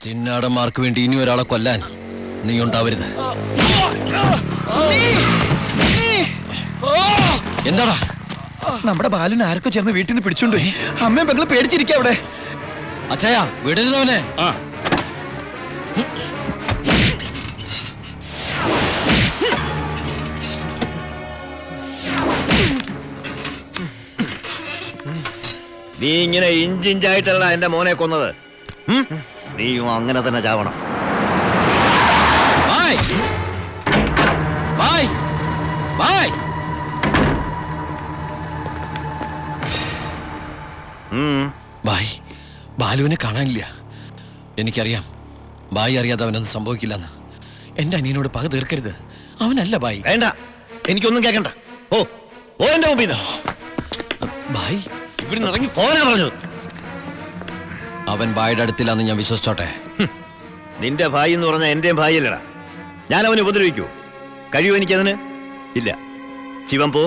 ചിന്നാടന്മാർക്ക് വേണ്ടി ഇനി ഒരാളെ കൊല്ലാൻ നീ ഉണ്ടാവരുത്. എന്താടാ? നമ്മുടെ ബാലുവിനെ ആരൊക്കെ ചേർന്ന് വീട്ടിൽ നിന്ന് പിടിച്ചോണ്ടുപോയി. അമ്മയും പെങ്ങളും പേടിച്ചിരിക്കുക അവിടെ. അച്ഛയാ വിടരുതവനെ. നീ ഇങ്ങനെ ഇഞ്ചിഞ്ചായിട്ടല്ല എന്റെ മോനെ കൊന്നത്. നീയും അങ്ങനെ തന്നെ ചാവണം. ബാലുവിനെ കാണാനില്ല. എനിക്കറിയാം ബായി അറിയാതെ അവനൊന്നും സംഭവിക്കില്ലെന്ന്. എന്റെ അനിയനോട് പക തീർക്കരുത്. അവനല്ല ബായി. വേണ്ട, എനിക്കൊന്നും കേൾക്കണ്ട. ഓ ഓ എന്റെ മുമ്പിൽ ബായി ഇവിടുന്ന് ഇറങ്ങി പോരാ പറഞ്ഞു. അവൻ ബായിയുടെ അടുത്തില്ലാന്ന് ഞാൻ വിശ്വസിച്ചോട്ടെ. നിന്റെ ഭായി എന്ന് പറഞ്ഞാൽ എന്റെയും ഭായിയല്ലടാ. ഞാൻ അവനെ ഉപദ്രവിക്കൂ? കഴിയുമോ എനിക്കതിന്? ഇല്ല. ശിവൻ പോ.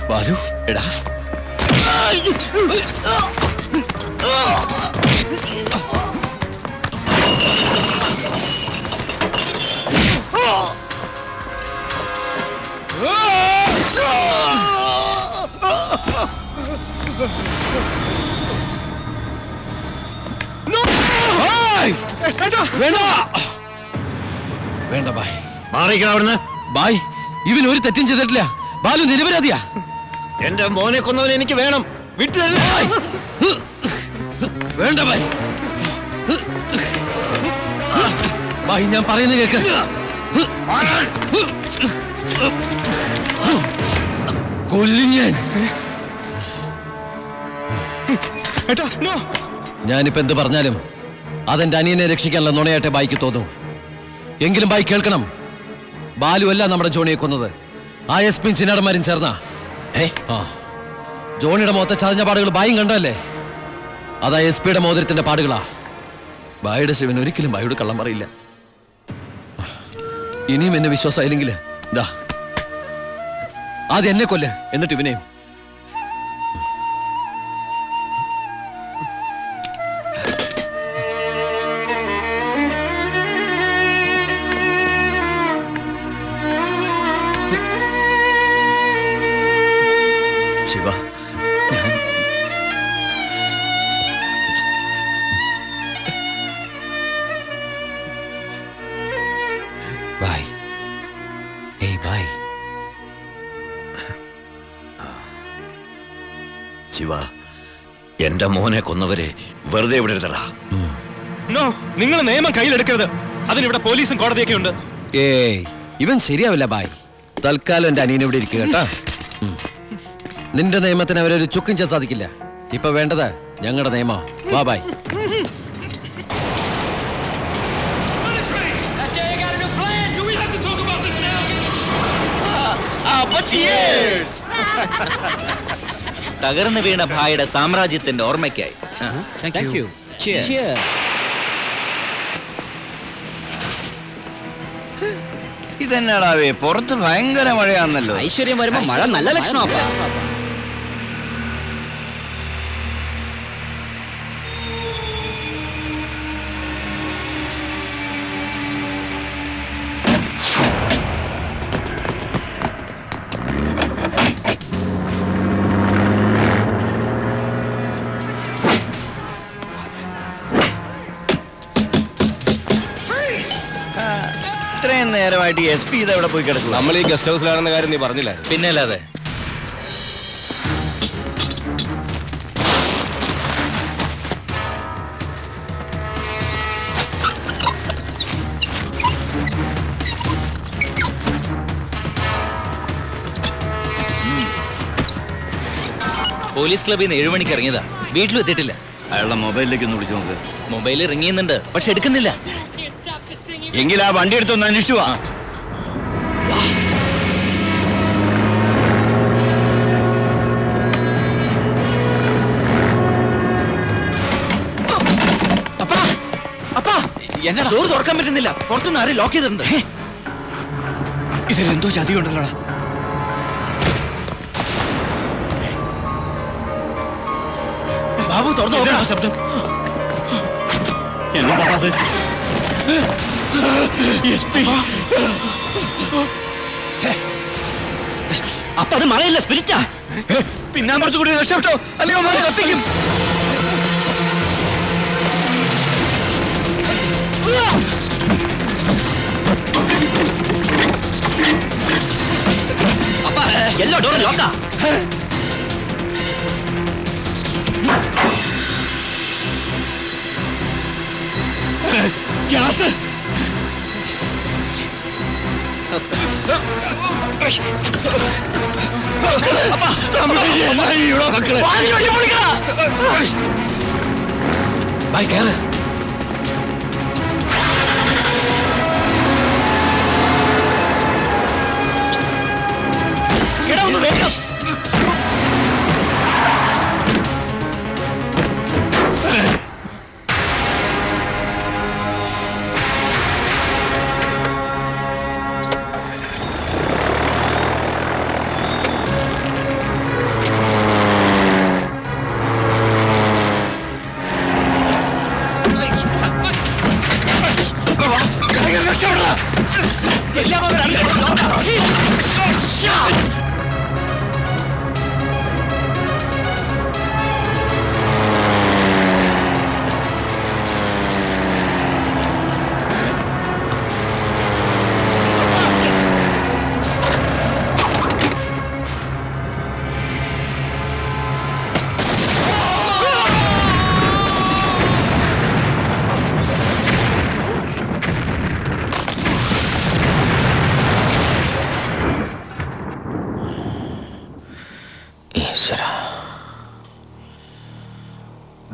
ബാലു എടാ, വേണ്ട ബായ്, മാറിക്കണം അവിടുന്ന്. ബായ് ഇവൻ ഒരു തെറ്റും ചെയ്തിട്ടില്ല. ബാലു നിരപരാധിയാ. എന്റെ മോനെ കൊന്നവനെ എനിക്ക് വേണം. വിട്ടില്ല. വേണ്ട ബായ്. ബായ് ഞാൻ പറയുന്നത് കേക്ക്. കൊല്ലും ഞാനിപ്പോ എന്ത് പറഞ്ഞാലും അതെന്റെ അനിയനെ രക്ഷിക്കാനുള്ള നുണയായിട്ടെ ബായിക്ക് തോന്നും. എങ്കിലും ബായി കേൾക്കണം, ബാലു അല്ല നമ്മുടെ ജോണിയെ കൊന്നത്. ആ എസ് പി ചിന്നാടന്മാരും ചേർന്ന ജോണിയുടെ മുഖത്തെ ചതഞ്ഞ പാടുകൾ ബായും കണ്ടല്ലേ? അതാ എസ് പിയുടെ മോതിരത്തിന്റെ പാടുകളാ. ബായുടെ ശിവൻ ഒരിക്കലും ബായോട് കള്ളം പറയില്ല. ഇനിയും എന്നെ വിശ്വാസമായില്ലെങ്കിൽ ഇതാ ആദ്യം എന്നെ കൊല്ല്, എന്നിട്ട് ഇവനെയും. ശിവ, ഞാൻ ബായ്. ഏയ് ബായ്. ശിവ, എന്റെ മോനെ കൊന്നവരെ വെറുതെ വിടരുതടാ. നിങ്ങൾ നിയമം കയ്യിലെടുക്കരുത്. അതിനിവിടെ പോലീസും കോടതിയൊക്കെ ഉണ്ട്. ഏയ് ഇവൻ ശരിയാവില്ല ബായ്. തൽക്കാലം എന്റെ അനിയനെ ഇവിടെ ഇരിക്കുക കേട്ടാ. നിന്റെ നിയമത്തിന് അവരൊരു ചുക്കും ചെയ്യാൻ സാധിക്കില്ല. ഇപ്പൊ വേണ്ടത് ഞങ്ങളുടെ നിയമം. വാ ബായ്. തകർന്നു വീണ ഭായിയുടെ സാമ്രാജ്യത്തിന്റെ ഓർമ്മയ്ക്കായി. ഇതെന്നാടാവേ, പുറത്ത് ഭയങ്കര മഴയാന്നല്ലോ. ഐശ്വര്യം വരുമ്പോ മഴ നല്ല ലക്ഷണമാ. ഇത്രയും നേരമായിട്ട് എസ് പി ഇതെവിടെ പോയി കിടക്കും? നമ്മൾ ഈ ഗസ്റ്റ് ഹൗസിലാണെന്ന കാര്യം നീ പറഞ്ഞില്ല? പിന്നെ അല്ലാതെ. പോലീസ് ക്ലബിൽ നിന്ന് 7 മണിക്ക് ഇറങ്ങിയതാ. വീട്ടിലും എത്തിയിട്ടില്ല. അയാളുടെ മൊബൈലിലേക്ക് ഒന്ന് വിളിച്ചു നോക്ക്. മൊബൈൽ റിങ് ചെയ്യുന്നുണ്ട്, പക്ഷെ എടുക്കുന്നില്ല. എങ്കിൽ ആ വണ്ടി എടുത്തൊന്ന് അന്വേഷിച്ചു വാ. എന്നടാ ഡോർ തുറക്കാൻ പറ്റുന്നില്ല, പുറത്തുനിന്ന് ആരും ലോക്ക് ചെയ്തിട്ടുണ്ട്. ഇതിലെന്തോ ചതി ഉണ്ടല്ലോടാ. ബാബു തുറന്നു നോക്കണം. ശബ്ദം എന്നതാ അത്? അപ്പൊ അത് മഴയല്ല, സ്പിരിറ്റാ. പിന്നാമ്പുറത്ത് കൂടി രക്ഷപ്പെട്ടോ, അല്ലെങ്കിൽ അവന്മാര് കത്തിക്കും. അപ്പ എല്ലാ ഡോറും ലോക്കാ. ഗ്യാസ് ബായ് കയറ്.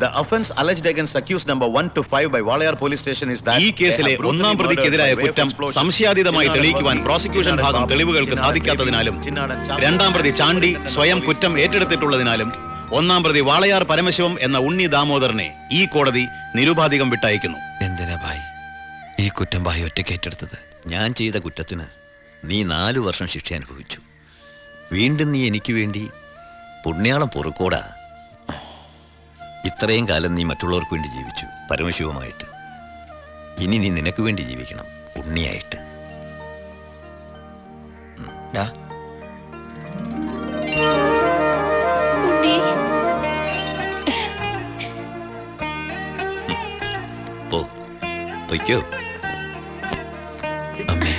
The offense alleged against accused number 1 to 5 by Walayar police station is that ഈ കേസിലെ ഒന്നാം പ്രതിക്കെതിരായ കുറ്റം സംശയാതീതമായി തെളിയിക്കുവാൻ പ്രോസിക്യൂഷൻ ഭാഗം തെളിവുകൾക്ക് സാധിക്കാത്തതിനാലും രണ്ടാം പ്രതി ചാണ്ടി സ്വയം കുറ്റം ഏറ്റെടുത്തിട്ടുള്ളതിനാലും ഒന്നാം പ്രതി വാളയാർ പരമശിവം എന്ന ഉണ്ണി ദാമോദരനെ ഈ കോടതി നിരുപാധികം വിട്ടയക്കുന്നു. എന്തിനാ ഭായ് ഈ കുറ്റം ഭായ് ഒറ്റയ്ക്ക് ഏറ്റെടുത്തത്? ഞാൻ ചെയ്ത കുറ്റത്തിന് നീ 4 വർഷം ശിക്ഷ അനുഭവിച്ചു. വീണ്ടും നീ എനിക്ക് വേണ്ടി പുണ്യാളം പൊറുക്കോടാ. ഇത്രയും കാലം നീ മറ്റുള്ളവർക്ക് വേണ്ടി ജീവിച്ചു, പരമശിവമായിട്ട്. ഇനി നീ നിനക്ക് വേണ്ടി ജീവിക്കണം, ഉണ്ണിയായിട്ട്. പൊയ്ക്കോ. അമ്മേ